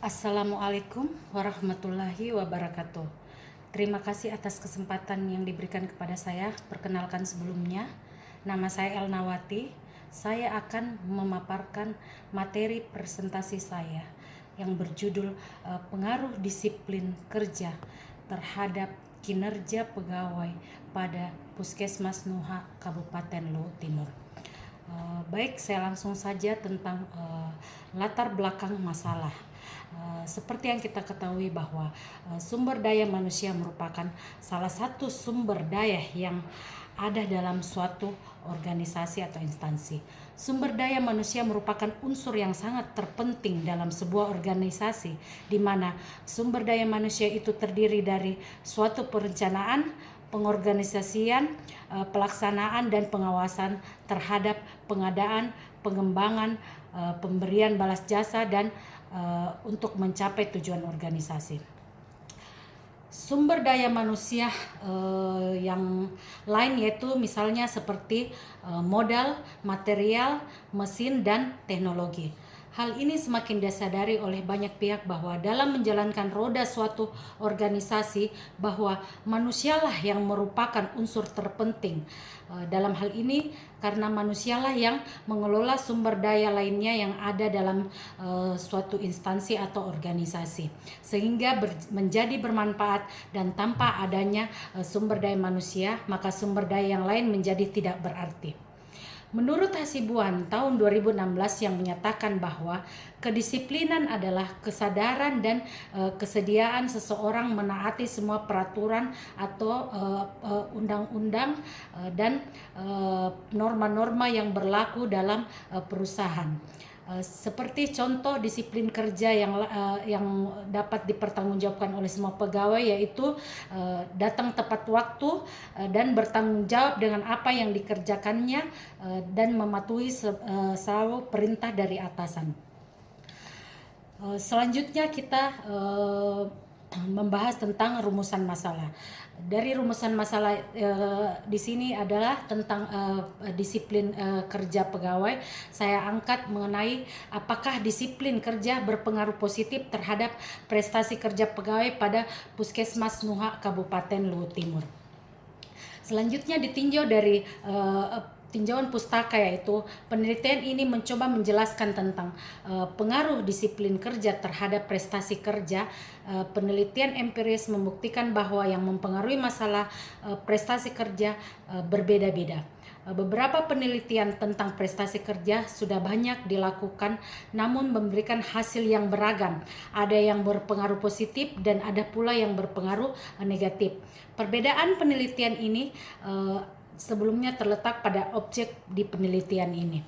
Assalamualaikum warahmatullahi wabarakatuh. Terima kasih atas kesempatan yang diberikan kepada saya. Perkenalkan sebelumnya, nama saya Elnawati. Saya akan memaparkan materi presentasi saya yang berjudul Pengaruh Disiplin Kerja terhadap Kinerja Pegawai pada Puskesmas Nuha, Kabupaten Luhut Timur. Baik, saya langsung saja tentang latar belakang masalah. Seperti yang kita ketahui bahwa sumber daya manusia merupakan salah satu sumber daya yang ada dalam suatu organisasi atau instansi. Sumber daya manusia merupakan unsur yang sangat terpenting dalam sebuah organisasi, di mana sumber daya manusia itu terdiri dari suatu perencanaan, pengorganisasian, pelaksanaan dan pengawasan terhadap pengadaan, pengembangan, pemberian balas jasa dan untuk mencapai tujuan organisasi. Sumber daya manusia yang lain yaitu misalnya seperti modal, material, mesin, dan teknologi. Hal ini semakin disadari oleh banyak pihak bahwa dalam menjalankan roda suatu organisasi bahwa manusialah yang merupakan unsur terpenting. Dalam hal ini karena manusialah yang mengelola sumber daya lainnya yang ada dalam suatu instansi atau organisasi, sehingga menjadi bermanfaat, dan tanpa adanya sumber daya manusia maka sumber daya yang lain menjadi tidak berarti. Menurut Hasibuan tahun 2016 yang menyatakan bahwa kedisiplinan adalah kesadaran dan kesediaan seseorang menaati semua peraturan atau undang-undang dan norma-norma yang berlaku dalam perusahaan. Seperti contoh disiplin kerja yang dapat dipertanggungjawabkan oleh semua pegawai, yaitu datang tepat waktu dan bertanggung jawab dengan apa yang dikerjakannya dan mematuhi selalu perintah dari atasan. Selanjutnya kita membahas tentang rumusan masalah. Dari rumusan masalah di sini adalah tentang disiplin kerja pegawai. Saya angkat mengenai apakah disiplin kerja berpengaruh positif terhadap prestasi kerja pegawai pada Puskesmas Nuha, Kabupaten Luhut Timur. Selanjutnya ditinjau dari tinjauan pustaka, yaitu penelitian ini mencoba menjelaskan tentang pengaruh disiplin kerja terhadap prestasi kerja. Penelitian empiris membuktikan bahwa yang mempengaruhi masalah prestasi kerja berbeda-beda. Beberapa penelitian tentang prestasi kerja sudah banyak dilakukan, namun memberikan hasil yang beragam. Ada yang berpengaruh positif dan ada pula yang berpengaruh negatif. Perbedaan penelitian ini sebelumnya terletak pada objek di penelitian ini.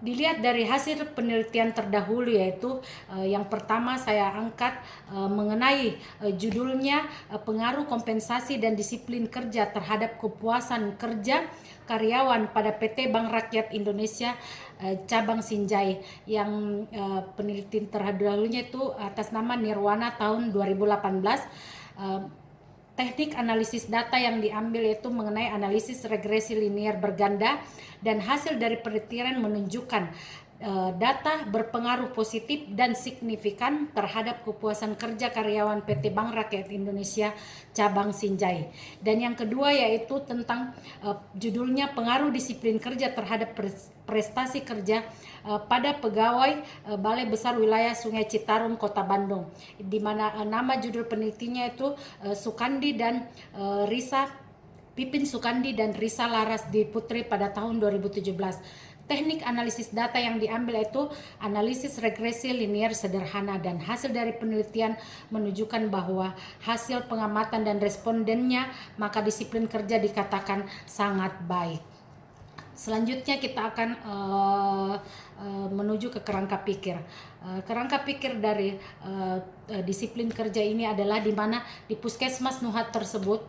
Dilihat dari hasil penelitian terdahulu, yaitu yang pertama saya angkat mengenai judulnya pengaruh kompensasi dan disiplin kerja terhadap kepuasan kerja karyawan pada PT Bank Rakyat Indonesia cabang Sinjai, yang penelitian terdahulunya itu atas nama Nirwana tahun 2018. Teknik analisis data yang diambil yaitu mengenai analisis regresi linear berganda, dan hasil dari penelitian menunjukkan data berpengaruh positif dan signifikan terhadap kepuasan kerja karyawan PT Bank Rakyat Indonesia cabang Sinjai. Dan yang kedua yaitu tentang judulnya pengaruh disiplin kerja terhadap prestasi kerja pada pegawai Balai Besar Wilayah Sungai Citarum, Kota Bandung, di mana nama judul penelitinya itu Sukandi dan Risa Pipin Sukandi dan Risa Laras di Putri pada tahun 2017. Teknik analisis data yang diambil itu analisis regresi linear sederhana, dan hasil dari penelitian menunjukkan bahwa hasil pengamatan dan respondennya maka disiplin kerja dikatakan sangat baik. Selanjutnya kita akan menuju ke kerangka pikir. Kerangka pikir dari disiplin kerja ini adalah di mana di Puskesmas Nuha tersebut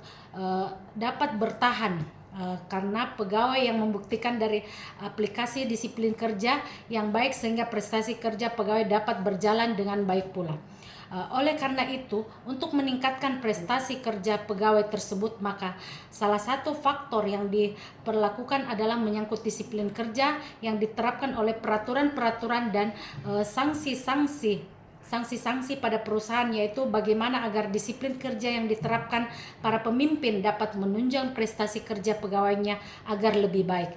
dapat bertahan karena pegawai yang membuktikan dari aplikasi disiplin kerja yang baik sehingga prestasi kerja pegawai dapat berjalan dengan baik pula. Oleh karena itu, untuk meningkatkan prestasi kerja pegawai tersebut, maka salah satu faktor yang diperlakukan adalah menyangkut disiplin kerja yang diterapkan oleh peraturan-peraturan dan sanksi-sanksi sanksi-sanksi pada perusahaan, yaitu bagaimana agar disiplin kerja yang diterapkan para pemimpin dapat menunjang prestasi kerja pegawainya agar lebih baik.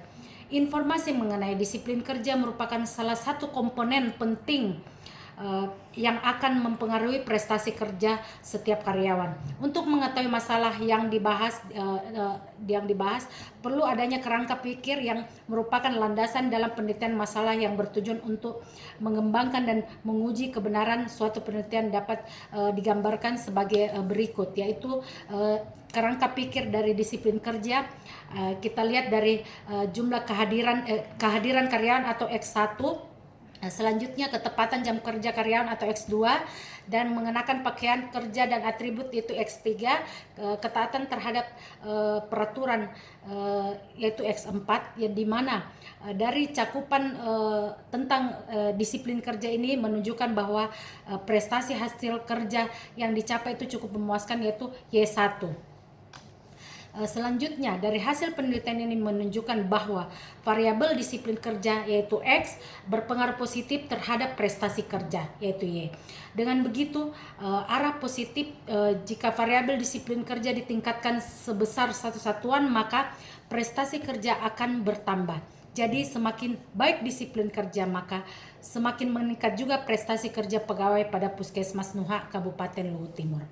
Informasi mengenai disiplin kerja merupakan salah satu komponen penting yang akan mempengaruhi prestasi kerja setiap karyawan. Untuk mengetahui masalah yang dibahas, perlu adanya kerangka pikir yang merupakan landasan dalam penelitian masalah yang bertujuan untuk mengembangkan dan menguji kebenaran suatu penelitian dapat digambarkan sebagai berikut, yaitu kerangka pikir dari disiplin kerja. Kita lihat dari jumlah kehadiran karyawan atau X1. Selanjutnya ketepatan jam kerja karyawan atau X2, dan mengenakan pakaian kerja dan atribut itu X3, ketaatan terhadap peraturan yaitu X4, ya, di mana dari cakupan tentang disiplin kerja ini menunjukkan bahwa prestasi hasil kerja yang dicapai itu cukup memuaskan, yaitu Y1. Selanjutnya, dari hasil penelitian ini menunjukkan bahwa variabel disiplin kerja yaitu X berpengaruh positif terhadap prestasi kerja yaitu Y. Dengan begitu, arah positif jika variabel disiplin kerja ditingkatkan sebesar satu satuan, maka prestasi kerja akan bertambah. Jadi semakin baik disiplin kerja, maka semakin meningkat juga prestasi kerja pegawai pada Puskesmas Nuha Kabupaten Luhut Timur.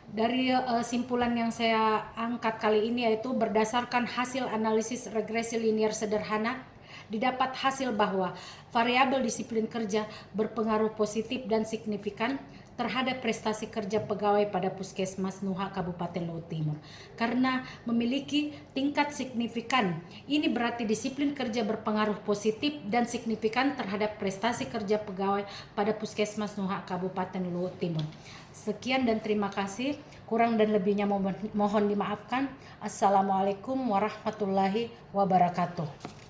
Dari simpulan yang saya angkat kali ini, yaitu berdasarkan hasil analisis regresi linear sederhana, didapat hasil bahwa variabel disiplin kerja berpengaruh positif dan signifikan terhadap prestasi kerja pegawai pada Puskesmas Nuha Kabupaten Luhut Timur. Karena memiliki tingkat signifikan, ini berarti disiplin kerja berpengaruh positif dan signifikan terhadap prestasi kerja pegawai pada Puskesmas Nuha Kabupaten Luhut Timur. Sekian dan terima kasih. Kurang dan lebihnya mohon dimaafkan. Assalamualaikum warahmatullahi wabarakatuh.